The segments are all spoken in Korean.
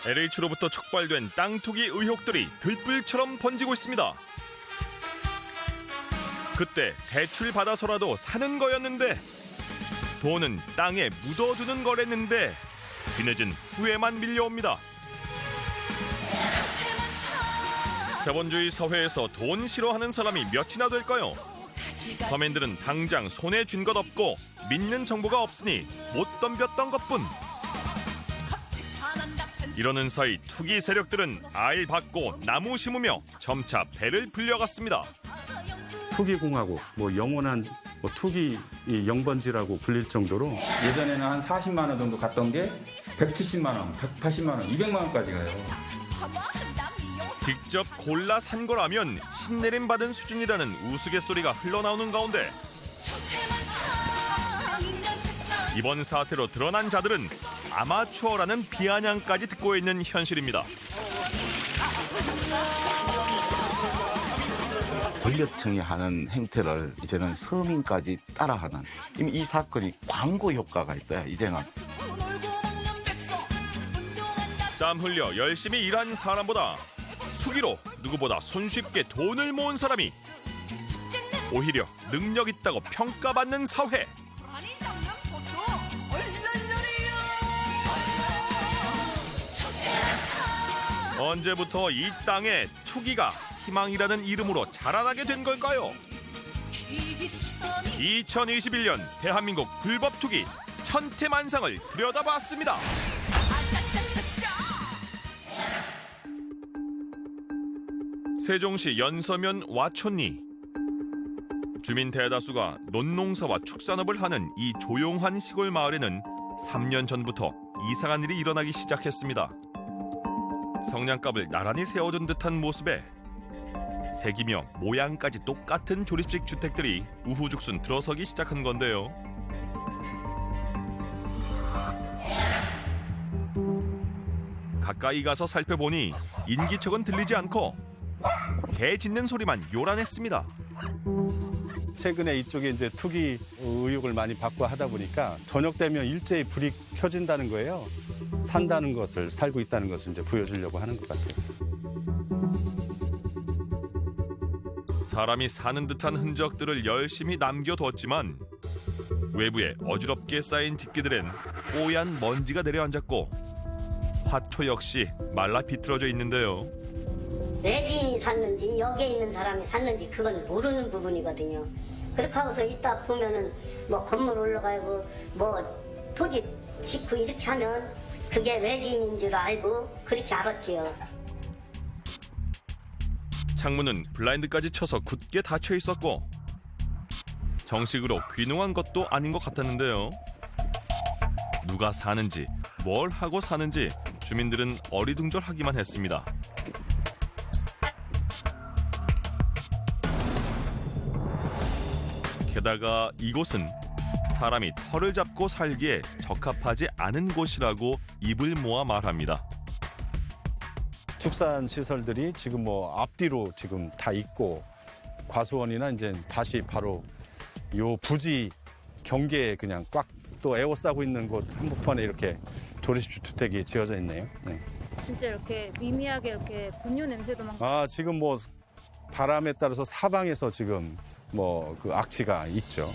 LH로부터 촉발된 땅 투기 의혹들이 들불처럼 번지고 있습니다. 그때 대출 받아서라도 사는 거였는데 돈은 땅에 묻어두는 거랬는데 뒤늦은 후회만 밀려옵니다. 자본주의 사회에서 돈 싫어하는 사람이 몇이나 될까요? 서민들은 당장 손에 쥔 것 없고 믿는 정보가 없으니 못 덤볐던 것뿐. 이러는 사이 투기 세력들은 알 받고 나무 심으며 점차 배를 불려갔습니다. 투기공화국, 영원한 투기 영번지라고 불릴 정도로 예전에는 한 40만 원 정도 갔던 게 170만 원, 180만 원, 200만 원까지 가요. 직접 골라 산 거라면 신내림 받은 수준이라는 우스갯소리가 흘러나오는 가운데 이번 사태로 드러난 자들은 아마추어라는 비아냥까지 듣고 있는 현실입니다. 권력층이 하는 행태를 이제는 서민까지 따라하는, 이미 이 사건이 광고 효과가 있어요. 이제는 땀 흘려 열심히 일한 사람보다 투기로 누구보다 손쉽게 돈을 모은 사람이 오히려 능력 있다고 평가받는 사회. 언제부터 이 땅에 투기가 희망이라는 이름으로 자라나게 된 걸까요? 2021년 대한민국 불법 투기 천태만상을 들여다봤습니다. 세종시 연서면 와촌리. 주민 대다수가 논농사와 축산업을 하는 이 조용한 시골 마을에는 3년 전부터 이상한 일이 일어나기 시작했습니다. 성냥갑을 나란히 세워둔 듯한 모습에 색이며 모양까지 똑같은 조립식 주택들이 우후죽순 들어서기 시작한 건데요. 가까이 가서 살펴보니 인기척은 들리지 않고 개 짖는 소리만 요란했습니다. 최근에 이쪽에 이제 투기 의혹을 많이 받고 하다 보니까 저녁 되면 일제히 불이 켜진다는 거예요. 산다는 것을, 살고 있다는 것을 이제 보여주려고 하는 것 같아요. 사람이 사는 듯한 흔적들을 열심히 남겨뒀지만 외부에 어지럽게 쌓인 집기들엔 뽀얀 먼지가 내려앉았고 화초 역시 말라 비틀어져 있는데요. 외지인이 샀는지 여기에 있는 사람이 샀는지 그건 모르는 부분이거든요. 그렇게 하고서 이따 보면은 건물 올라가고 토지 짓고 이렇게 하면 그게 외지인인 줄 알고 그렇게 알았지요. 창문은 블라인드까지 쳐서 굳게 닫혀 있었고 정식으로 귀농한 것도 아닌 것 같았는데요. 누가 사는지 뭘 하고 사는지 주민들은 어리둥절하기만 했습니다. 게다가 이곳은 사람이 터를 잡고 살기에 적합하지 않은 곳이라고 입을 모아 말합니다. 축산 시설들이 지금 앞뒤로 지금 다 있고 과수원이나 이제 다시 바로 요 부지 경계에 그냥 꽉 또 에워싸고 있는 곳 한복판에 이렇게 조립식 주택이 지어져 있네요. 네. 진짜 이렇게 미미하게 이렇게 분유 냄새도 막. 지금 바람에 따라서 사방에서 지금 그 악취가 있죠.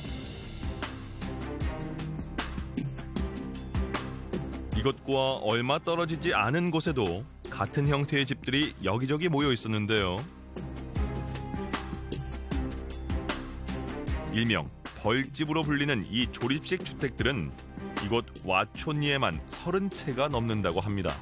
이것과 얼마 떨어지지 않은 곳에도 같은 형태의 집들이 여기저기 모여 있었는데요. 일명 벌집으로 불리는 이 조립식 주택들은 이곳 와촌리에만 30채가 넘는다고 합니다.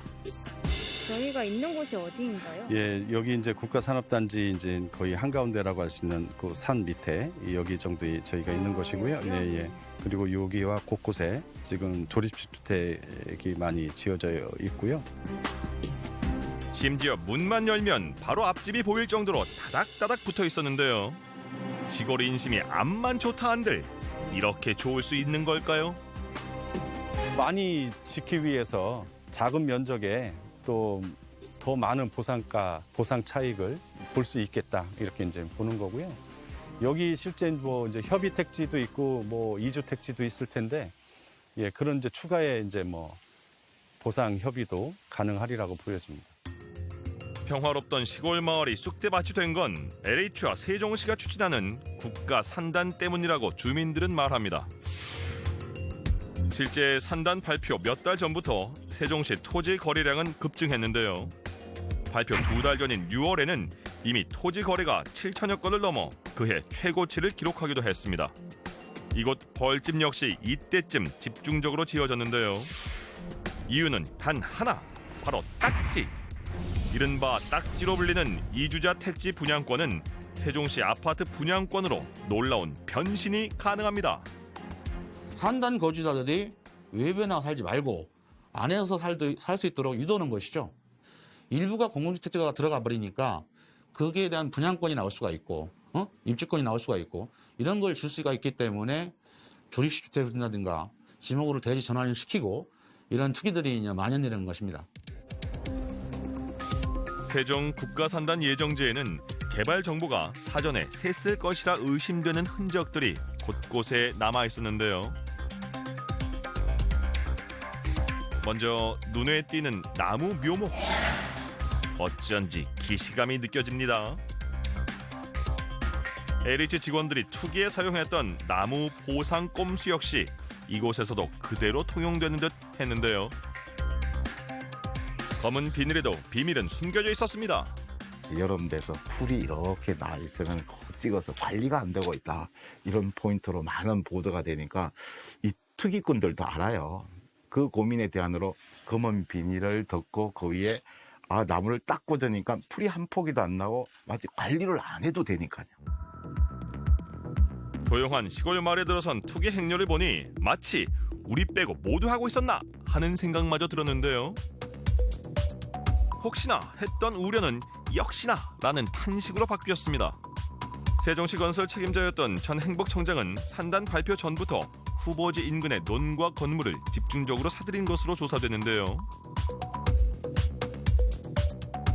저희가 있는 곳이 어디인가요? 예, 여기 이제 국가산업단지 이제 거의 한가운데라고 할 수 있는 그 산 밑에 여기 정도에 저희가 있는 곳이고요. 예, 예. 그리고 여기와 곳곳에 지금 조립식 주택이 많이 지어져 있고요. 심지어 문만 열면 바로 앞집이 보일 정도로 다닥다닥 붙어 있었는데요. 시골 인심이 암만 좋다 한들 이렇게 좋을 수 있는 걸까요? 많이 짓기 위해서 작은 면적에 또 더 많은 보상가, 보상 차익을 볼 수 있겠다 이렇게 이제 보는 거고요. 여기 실제 이제 협의 택지도 있고 이주 택지도 있을 텐데, 예, 그런 이제 추가의 이제 보상 협의도 가능하리라고 보여집니다. 평화롭던 시골 마을이 쑥대밭이 된 건 LH와 세종시가 추진하는 국가 산단 때문이라고 주민들은 말합니다. 실제 산단 발표 몇 달 전부터 세종시 토지 거래량은 급증했는데요. 발표 2달 전인 6월에는 이미 토지 거래가 7천여 건을 넘어 그해 최고치를 기록하기도 했습니다. 이곳 벌집 역시 이때쯤 집중적으로 지어졌는데요. 이유는 단 하나, 바로 딱지. 이른바 딱지로 불리는 이주자 택지 분양권은 세종시 아파트 분양권으로 놀라운 변신이 가능합니다. 산단 거주자들이 외부에 나가 살지 말고 안에서 살 수 있도록 유도하는 것이죠. 일부가 공공주택지가 들어가 버리니까 거기에 대한 분양권이 나올 수가 있고 입주권이 나올 수가 있고 이런 걸 줄 수가 있기 때문에 조립식 주택을 든다든가 지목으로 대지 전환을 시키고 이런 투기들이 만연되는 것입니다. 세종 국가산단 예정지에는 개발 정보가 사전에 셌을 것이라 의심되는 흔적들이 곳곳에 남아 있었는데요. 먼저 눈에 띄는 나무 묘목. 어쩐지 기시감이 느껴집니다. LH 직원들이 투기에 사용했던 나무 보상 꼼수 역시 이곳에서도 그대로 통용되는 듯 했는데요. 검은 비닐에도 비밀은 숨겨져 있었습니다. 여러 데서 풀이 이렇게 나 있으면 찍어서 관리가 안 되고 있다. 이런 포인트로 많은 보도가 되니까 이 투기꾼들도 알아요. 그 고민에 대안으로 검은 비닐을 덮고 그 위에 나무를 딱 꽂으니까 풀이 한 포기도 안 나고 마치 관리를 안 해도 되니까요. 조용한 시골 마을에 들어선 투기 행렬을 보니 마치 우리 빼고 모두 하고 있었나 하는 생각마저 들었는데요. 혹시나 했던 우려는 역시나 라는 탄식으로 바뀌었습니다. 세종시 건설 책임자였던 전 행복청장은 산단 발표 전부터 후보지 인근의 논과 건물을 집중적으로 사들인 것으로 조사되는데요.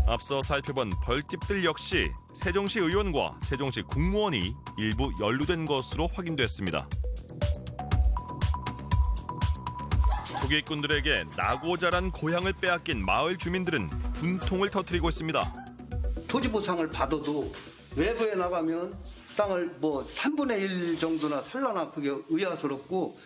앞서 살펴본 벌집들 역시 세종시 의원과 세종시 국무원이 일부 연루된 것으로 확인됐습니다. 투기꾼들에게 나고 자란 고향을 빼앗긴 마을 주민들은 분통을 터뜨리고 있습니다. 토지 보상을 받아도 외부에 나가면 땅을 3분의 1 정도나 살라나 그게 의아스럽고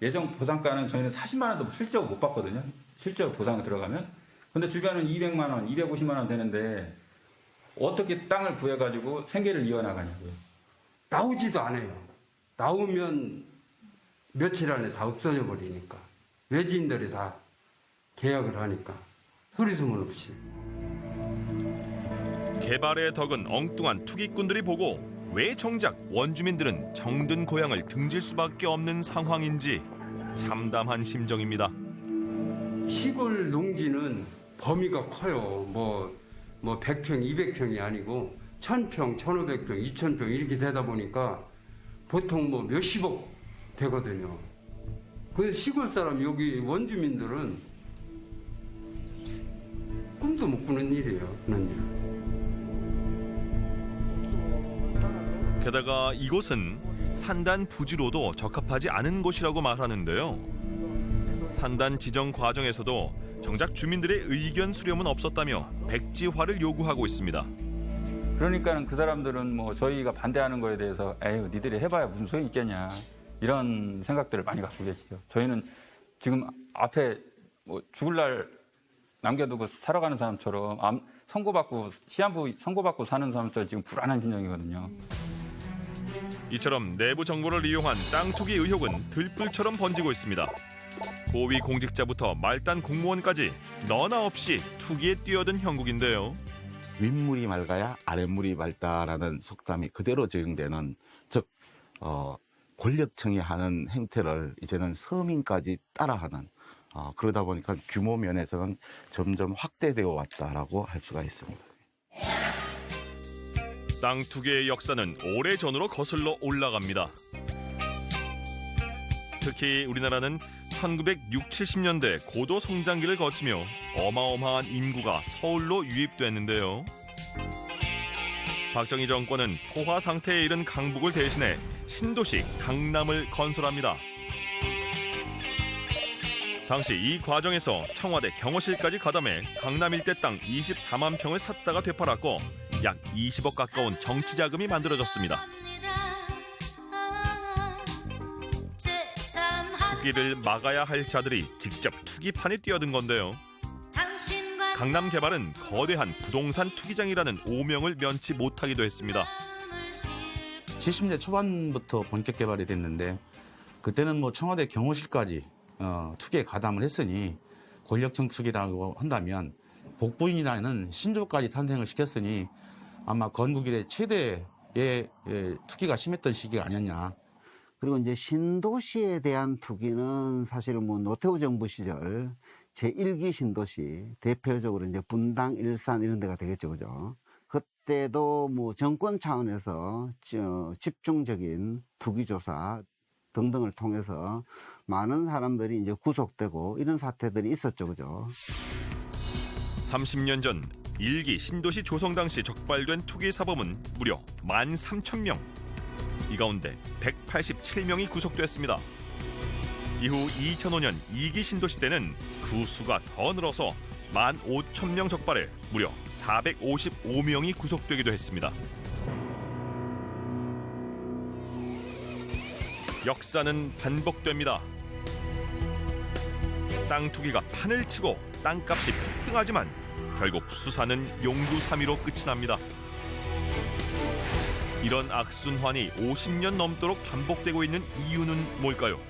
예정 보상가는 저희는 40만 원도 실제로 못 받거든요. 실제로 보상이 들어가면. 근데 주변은 200만 원, 250만 원 되는데 어떻게 땅을 구해가지고 생계를 이어나가냐고요. 나오지도 않아요. 나오면 며칠 안에 다 없어져 버리니까. 외지인들이 다 계약을 하니까 소리소문 없이. 개발의 덕은 엉뚱한 투기꾼들이 보고 왜 정작 원주민들은 정든 고향을 등질 수밖에 없는 상황인지 참담한 심정입니다. 시골 농지는 범위가 커요. 뭐 100평, 200평이 아니고 1000평, 1500평, 2000평 이렇게 되다 보니까 보통 몇십억 되거든요. 그 시골 사람 여기 원주민들은 꿈도 못 꾸는 일이에요. 그런 일. 게다가 이곳은 산단 부지로도 적합하지 않은 곳이라고 말하는데요. 산단 지정 과정에서도 정작 주민들의 의견 수렴은 없었다며 백지화를 요구하고 있습니다. 그러니까는 그 사람들은 저희가 반대하는 거에 대해서 에휴 니들이 해봐야 무슨 소용이 있겠냐 이런 생각들을 많이 갖고 계시죠. 저희는 지금 앞에 죽을 날 남겨두고 살아가는 사람처럼 선고받고 시한부 선고받고 사는 사람처럼 지금 불안한 심정이거든요. 이처럼 내부 정보를 이용한 땅 투기 의혹은 들불처럼 번지고 있습니다. 고위 공직자부터 말단 공무원까지 너나 없이 투기에 뛰어든 형국인데요. 윗물이 맑아야 아랫물이 맑다라는 속담이 그대로 적용되는, 즉 권력층이 하는 행태를 이제는 서민까지 따라하는, 그러다 보니까 규모 면에서는 점점 확대되어 왔다라고 할 수가 있습니다. 땅 투기의 역사는 오래전으로 거슬러 올라갑니다. 특히 우리나라는 1960, 70년대 고도 성장기를 거치며 어마어마한 인구가 서울로 유입됐는데요. 박정희 정권은 포화 상태에 이른 강북을 대신해 신도시 강남을 건설합니다. 당시 이 과정에서 청와대 경호실까지 가담해 강남 일대 땅 24만 평을 샀다가 되팔았고 약 20억 가까운 정치 자금이 만들어졌습니다. 투기를 막아야 할 자들이 직접 투기판에 뛰어든 건데요. 강남 개발은 거대한 부동산 투기장이라는 오명을 면치 못하기도 했습니다. 70년 초반부터 본격 개발이 됐는데 그때는 뭐 청와대 경호실까지 투기에 가담을 했으니 권력형 투기라고 한다면 복부인이라는 신조까지 탄생을 시켰으니 아마 건국 이래 최대의 투기가 심했던 시기가 아니었냐. 그리고 이제 신도시에 대한 투기는 사실은 뭐 노태우 정부 시절 제1기 신도시, 대표적으로 이제 분당, 일산 이런 데가 되겠죠, 그죠? 그때도 뭐 정권 차원에서 집중적인 투기 조사 등등을 통해서 많은 사람들이 이제 구속되고 이런 사태들이 있었죠, 그죠? 30년 전 1기 신도시 조성 당시 적발된 투기 사범은 무려 13,000명. 이 가운데 187명이 구속됐습니다. 이후 2005년 2기 신도시 때는 그 수가 더 늘어서 15,000명 적발해 무려 455명이 구속되기도 했습니다. 역사는 반복됩니다. 땅 투기가 판을 치고 땅값이 폭등하지만 결국 수사는 용두사미로 끝이 납니다. 이런 악순환이 50년 넘도록 반복되고 있는 이유는 뭘까요?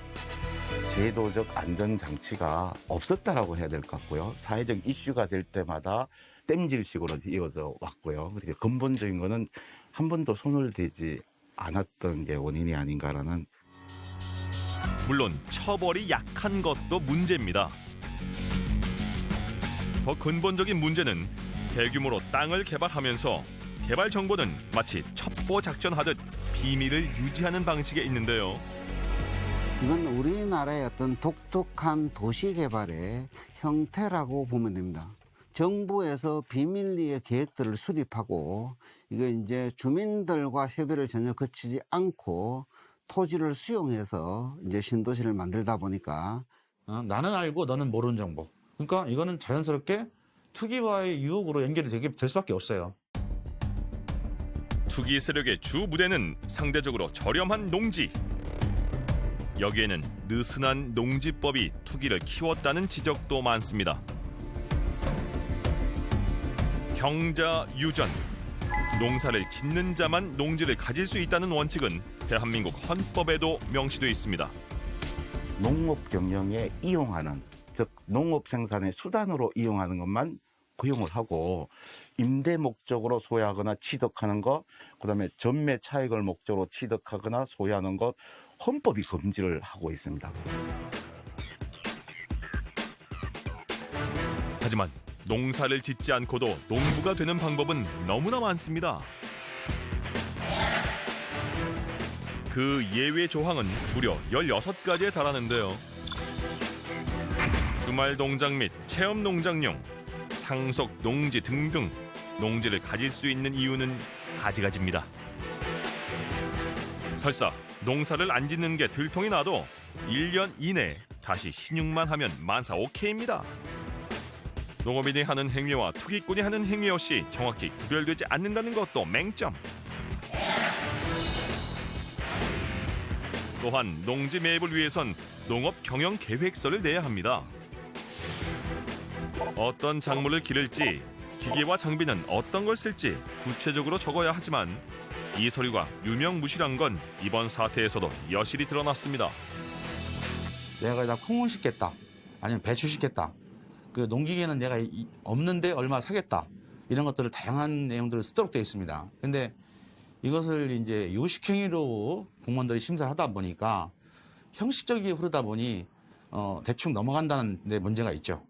제도적 안전장치가 없었다라고 해야 될 것 같고요. 사회적 이슈가 될 때마다 땜질식으로 이어져 왔고요. 그렇게 근본적인 거는 한 번도 손을 대지 않았던 게 원인이 아닌가라는. 물론 처벌이 약한 것도 문제입니다. 더 근본적인 문제는 대규모로 땅을 개발하면서 개발 정보는 마치 첩보 작전하듯 비밀을 유지하는 방식에 있는데요. 이건 우리나라의 어떤 독특한 도시 개발의 형태라고 보면 됩니다. 정부에서 비밀리에 계획들을 수립하고 이거 이제 주민들과 협의를 전혀 거치지 않고 토지를 수용해서 이제 신도시를 만들다 보니까 나는 알고 너는 모르는 정보. 그러니까 이거는 자연스럽게 투기와의 유혹으로 연결이 될 수밖에 없어요. 투기 세력의 주 무대는 상대적으로 저렴한 농지. 여기에는 느슨한 농지법이 투기를 키웠다는 지적도 많습니다. 경자유전, 농사를 짓는 자만 농지를 가질 수 있다는 원칙은 대한민국 헌법에도 명시되어 있습니다. 농업 경영에 이용하는, 즉 농업 생산의 수단으로 이용하는 것만 허용을 하고 임대 목적으로 소유하거나 취득하는 것, 그다음에 전매 차익을 목적으로 취득하거나 소유하는 것 헌법이 금지를 하고 있습니다. 하지만 농사를 짓지 않고도 농부가 되는 방법은 너무나 많습니다. 그 예외 조항은 무려 16가지에 달하는데요. 주말 농장 및 체험 농장용, 상속 농지 등등 농지를 가질 수 있는 이유는 가지가지입니다. 설사 농사를 안 짓는 게 들통이 나도 1년 이내에 다시 신용만 하면 만사 오케이입니다. 농업인이 하는 행위와 투기꾼이 하는 행위 역시 정확히 구별되지 않는다는 것도 맹점. 또한 농지 매입을 위해선 농업 경영 계획서를 내야 합니다. 어떤 작물을 기를지, 기계와 장비는 어떤 걸 쓸지 구체적으로 적어야 하지만 이 서류가 유명무실한 건 이번 사태에서도 여실히 드러났습니다. 내가 여기다 콩을 심겠다. 아니면 배추 심겠다. 그 농기계는 내가 없는데 얼마 사겠다. 이런 것들을 다양한 내용들을 쓰도록 되어 있습니다. 근데 이것을 이제 요식행위로 공무원들이 심사를 하다 보니까 형식적이게 흐르다 보니 대충 넘어간다는 데 문제가 있죠.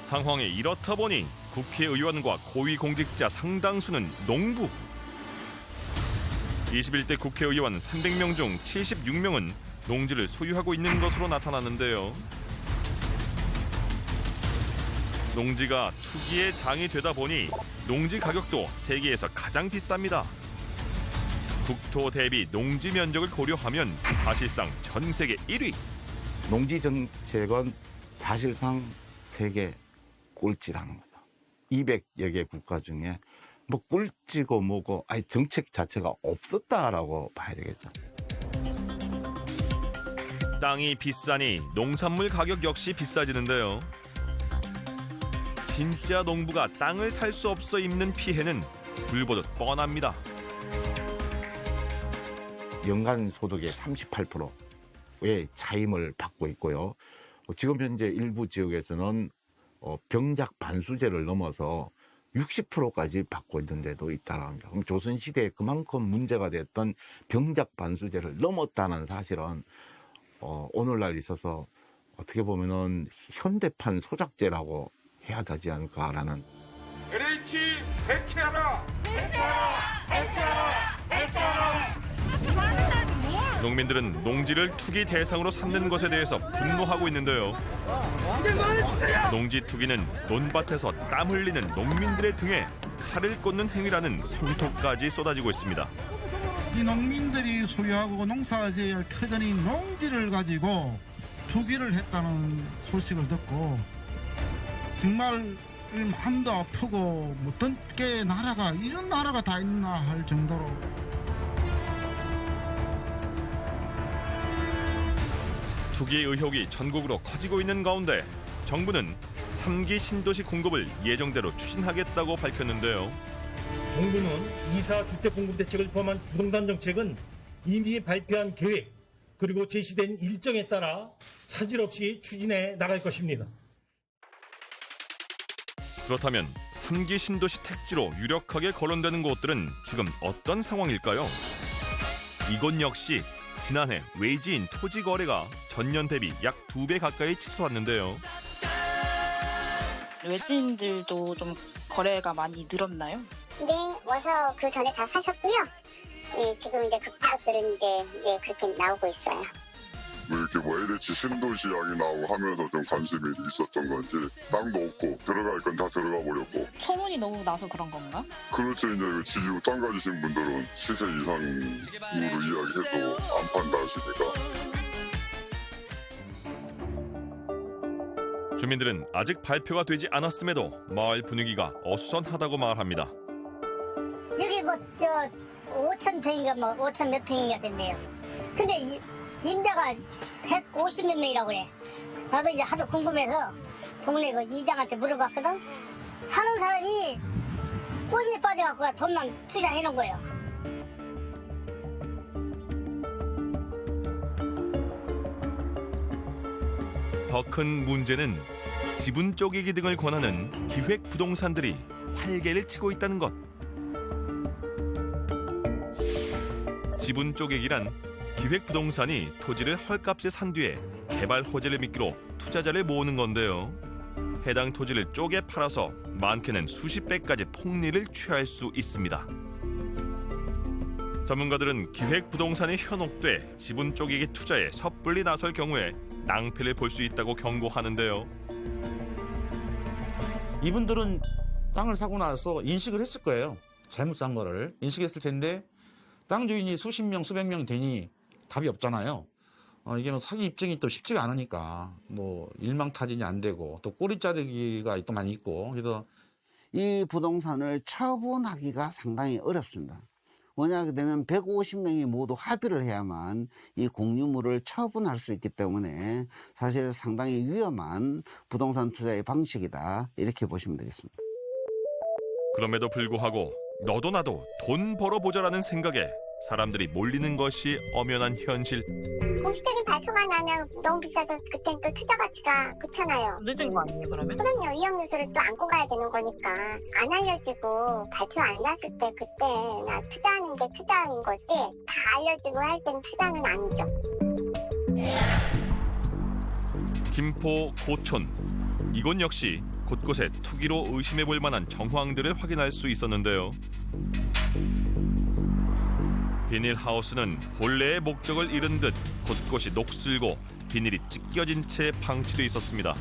상황이 이렇다 보니 국회의원과 고위공직자 상당수는 농부. 21대 국회의원 300명 중 76명은 농지를 소유하고 있는 것으로 나타났는데요. 농지가 투기의 장이 되다 보니 농지 가격도 세계에서 가장 비쌉니다. 국토 대비 농지 면적을 고려하면 사실상 전 세계 1위. 농지 정책은 사실상 세계 꼴찌라는 거죠. 200여 개 국가 중에 뭐 꼴찌고 뭐고 아니 정책 자체가 없었다라고 봐야 되겠죠. 땅이 비싸니 농산물 가격 역시 비싸지는데요. 진짜 농부가 땅을 살 수 없어 입는 피해는 불보듯 뻔합니다. 연간 소득의 38%의 차임을 받고 있고요. 지금 현재 일부 지역에서는 병작 반수제를 넘어서 60%까지 받고 있는 데도 있다는 겁니다. 그럼 조선시대에 그만큼 문제가 됐던 병작 반수제를 넘었다는 사실은 오늘날 있어서 어떻게 보면은 현대판 소작제라고 해야 되지 않을까라는. LH 해체하라! 농민들은 농지를 투기 대상으로 삼는 것에 대해서 분노하고 있는데요. 농지 투기는 논밭에서 땀 흘리는 농민들의 등에 칼을 꽂는 행위라는 성토까지 쏟아지고 있습니다. 이 농민들이 소유하고 농사지을 터전인 농지를 가지고 투기를 했다는 소식을 듣고 정말 마음도 아프고 뭐 어떤 게 나라가 이런 나라가 다 있나 할 정도로. 투기 의혹이 전국으로 커지고 있는 가운데 정부는 3기 신도시 공급을 예정대로 추진하겠다고 밝혔는데요. 정부는 2사 주택 공급 대책을 포함한 부동산 정책은 이미 발표한 계획 그리고 제시된 일정에 따라 차질 없이 추진해 나갈 것입니다. 그렇다면 3기 신도시 택지로 유력하게 거론되는 곳들은 지금 어떤 상황일까요? 이곳 역시 지난해 외지인 토지 거래가 전년 대비 약 2배 가까이 치솟았는데요. 외지인들도 좀 거래가 많이 늘었나요? 네, 와서 그 전에 다 사셨고요. 예, 지금 이제 급가들은 이제 그렇게 나오고 있어요. 뭐 이렇게 뭐 LH 신도시 이야기 나오고 하면서 좀 관심이 있었던 건지 땅도 없고 들어갈 건 다 들어가 버렸고 소문이 너무 나서 그런 건가? 그렇죠. 이제 지지고 땅 가지신 분들은 시세 이상으로 이야기해도 안 판다 하시니까. 주민들은 아직 발표가 되지 않았음에도 마을 분위기가 어수선하다고 말합니다. 여기 뭐 5,000평인가 뭐 5,000 몇 평이가 된대요. 근데 임자가 150몇 명이라고 그래. 나도 이제 하도 궁금해서 동네 그 이장한테 물어봤거든. 사는 사람이 꼴에 빠져갖고 돈만 투자해 놓은 거예요. 더 큰 문제는 지분 쪼개기 등을 권하는 기획 부동산들이 활개를 치고 있다는 것. 지분 쪼개기란 기획 부동산이 토지를 헐값에 산 뒤에 개발 호재를 미끼로 투자자를 모으는 건데요. 해당 토지를 쪼개 팔아서 많게는 수십 배까지 폭리를 취할 수 있습니다. 전문가들은 기획 부동산이 현혹돼 지분 쪼개기 투자에 섣불리 나설 경우에 낭패를 볼 수 있다고 경고하는데요. 이분들은 땅을 사고 나서 인식을 했을 거예요. 잘못 산 거를 인식했을 텐데 땅 주인이 수십 명, 수백 명이 되니 답이 없잖아요. 이게 뭐 사기 입증이 또 쉽지가 않으니까 뭐 일망타진이 안 되고 또 꼬리자르기가 또 많이 있고 그래서 이 부동산을 처분하기가 상당히 어렵습니다. 왜냐하게 되면 150명이 모두 합의를 해야만 이 공유물을 처분할 수 있기 때문에 사실 상당히 위험한 부동산 투자의 방식이다 이렇게 보시면 되겠습니다. 그럼에도 불구하고 너도 나도 돈 벌어보자라는 생각에 사람들이 몰리는 것이 엄연한 현실. 공식적인 발표가 나면 너무 비싸서 그땐 또 투자 가치가 그렇잖아요. 늦은 거 아니에요 그러면? 그럼요. 위험 요소를 또 안고 가야 되는 거니까 안 알려지고 발표 안 났을 때 그때 나 투자하는 게 투자인 거지 다 알려지고 할 때는 투자는 아니죠. 김포 고촌. 이곳 역시 곳곳에 투기로 의심해볼 만한 정황들을 확인할 수 있었는데요. 비닐하우스는 본래의 목적을 잃은 듯 곳곳이 녹슬고 비닐이 찢겨진 채 방치돼 있었습니다.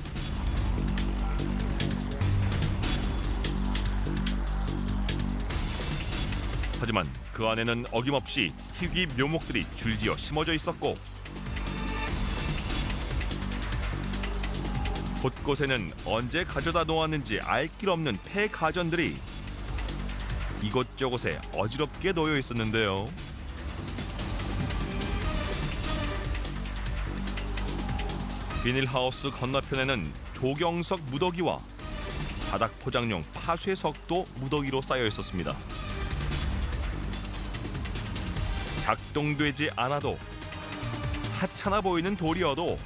하지만 그 안에는 어김없이 희귀 묘목들이 줄지어 심어져 있었고 곳곳에는 언제 가져다 놓았는지 알 길 없는 폐가전들이 이곳저곳에 어지럽게 놓여 있었는데요. 비닐하우스 건너편에는 조경석 무더기와 바닥 포장용 파쇄석도 무더기로 쌓여 있었습니다. 작동되지 않아도 하찮아 보이는 돌이어도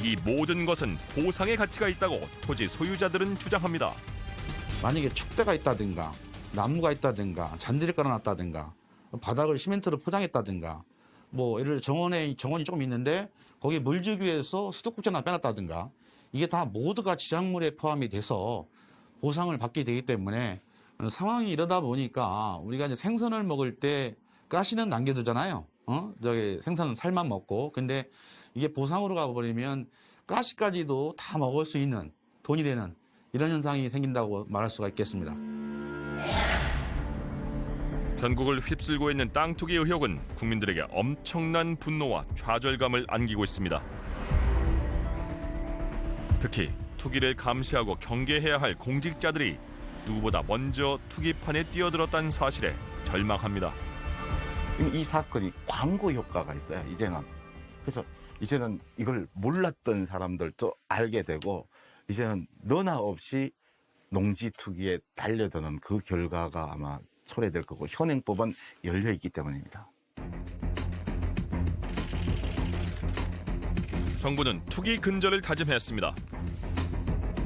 이 모든 것은 보상의 가치가 있다고 토지 소유자들은 주장합니다. 만약에 축대가 있다든가 나무가 있다든가 잔디를 깔아놨다든가 바닥을 시멘트로 포장했다든가 뭐 예를 들어 정원이 조금 있는데 거기에 물 주기 위해서 수도꼭지나 빼놨다든가 이게 다 모두가 지작물에 포함이 돼서 보상을 받게 되기 때문에 상황이 이러다 보니까 우리가 이제 생선을 먹을 때 가시는 남겨두잖아요. 저기 생선은 살만 먹고. 근데 이게 보상으로 가버리면 가시까지도 다 먹을 수 있는 돈이 되는 이런 현상이 생긴다고 말할 수가 있겠습니다. 전국을 휩쓸고 있는 땅 투기 의혹은 국민들에게 엄청난 분노와 좌절감을 안기고 있습니다. 특히 투기를 감시하고 경계해야 할 공직자들이 누구보다 먼저 투기판에 뛰어들었다는 사실에 절망합니다. 이 사건이 광고 효과가 있어요, 이제는. 그래서 이제는 이걸 몰랐던 사람들도 알게 되고 이제는 너나 없이 농지 투기에 달려드는 그 결과가 아마 초래될 거고 현행법은 열려있기 때문입니다. 정부는 투기 근절을 다짐했습니다.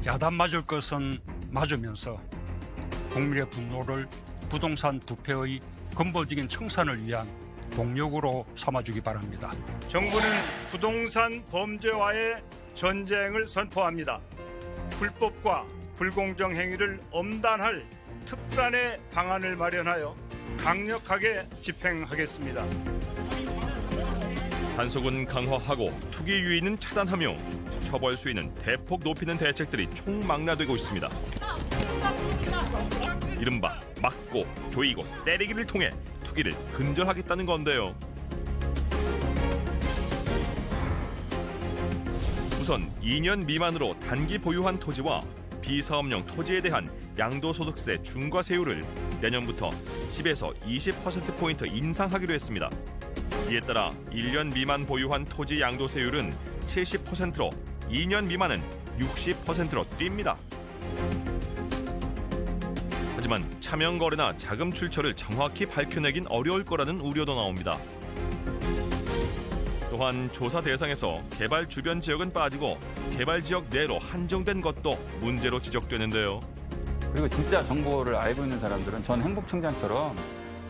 야단 맞을 것은 맞으면서 국민의 분노를 부동산 부패의 근본적인 청산을 위한 동력으로 삼아주기 바랍니다. 정부는 부동산 범죄와의 전쟁을 선포합니다. 불법과 불공정 행위를 엄단할 특단의 방안을 마련하여 강력하게 집행하겠습니다. 단속은 강화하고 투기 유인은 차단하며 처벌 수위는 대폭 높이는 대책들이 총망라되고 있습니다. 이른바 막고 조이고 때리기를 통해 투기를 근절하겠다는 건데요. 우선 2년 미만으로 단기 보유한 토지와 비사업용 토지에 대한 양도소득세 중과세율을 내년부터 10에서 20%포인트 인상하기로 했습니다. 이에 따라 1년 미만 보유한 토지 양도세율은 70%로 2년 미만은 60%로 뜁니다. 하지만 차명 거래나 자금 출처를 정확히 밝혀내긴 어려울 거라는 우려도 나옵니다. 또한 조사 대상에서 개발 주변 지역은 빠지고 개발 지역 내로 한정된 것도 문제로 지적되는데요. 그리고 진짜 정보를 알고 있는 사람들은 전 행복청장처럼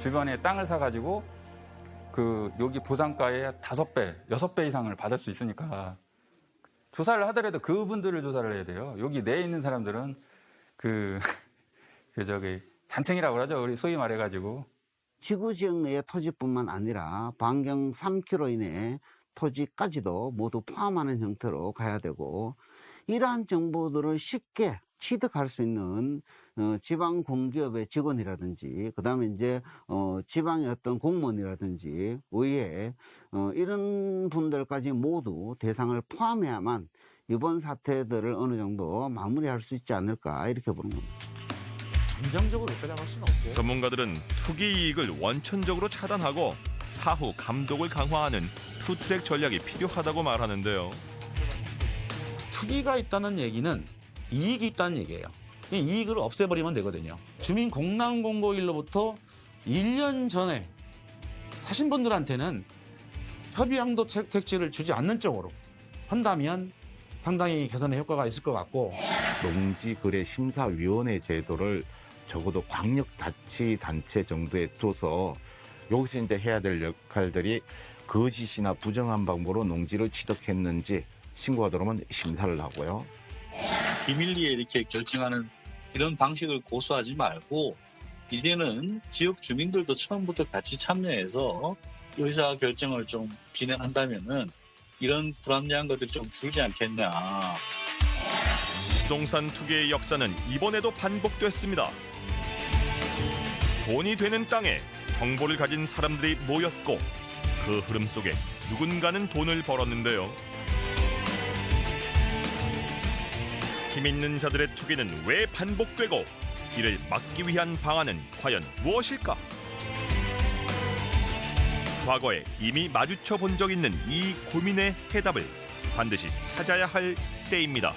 주변에 땅을 사가지고 여기 보상가의 5배, 6배 이상을 받을 수 있으니까 조사를 하더라도 그분들을 조사를 해야 돼요. 여기 내에 있는 사람들은 잔챙이라고 하죠. 우리 소위 말해가지고. 지구 지역 내의 토지뿐만 아니라 반경 3km 이내 토지까지도 모두 포함하는 형태로 가야 되고 이러한 정보들을 쉽게 취득할 수 있는 지방 공기업의 직원이라든지 그다음에 이제 지방의 어떤 공무원이라든지 의회 이런 분들까지 모두 대상을 포함해야만 이번 사태들을 어느 정도 마무리할 수 있지 않을까 이렇게 보는 겁니다. 안정적으로 끌어갈 수는 없고. 전문가들은 투기 이익을 원천적으로 차단하고 사후 감독을 강화하는 투트랙 전략이 필요하다고 말하는데요. 투기가 있다는 얘기는 이익이 있다는 얘기예요. 이익을 없애버리면 되거든요. 주민공란공고일로부터 1년 전에 사신 분들한테는 협의양도 택지를 주지 않는 쪽으로 한다면 상당히 개선의 효과가 있을 것 같고 농지거래심사위원회 제도를 적어도 광역자치단체 정도에 둬서 여기서 이제 해야 될 역할들이 거짓이나 부정한 방법으로 농지를 취득했는지 신고가 들어오면 심사를 하고요. 비밀리에 이렇게 결정하는 이런 방식을 고수하지 말고 이제는 지역 주민들도 처음부터 같이 참여해서 의사 결정을 좀 진행한다면은 이런 불합리한 것들이 좀 줄지 않겠냐. 부동산 투기의 역사는 이번에도 반복됐습니다. 돈이 되는 땅에 정보를 가진 사람들이 모였고 그 흐름 속에 누군가는 돈을 벌었는데요. 힘 있는 자들의 투기는 왜 반복되고 이를 막기 위한 방안은 과연 무엇일까? 과거에 이미 마주쳐 본 적 있는 이 고민의 해답을 반드시 찾아야 할 때입니다.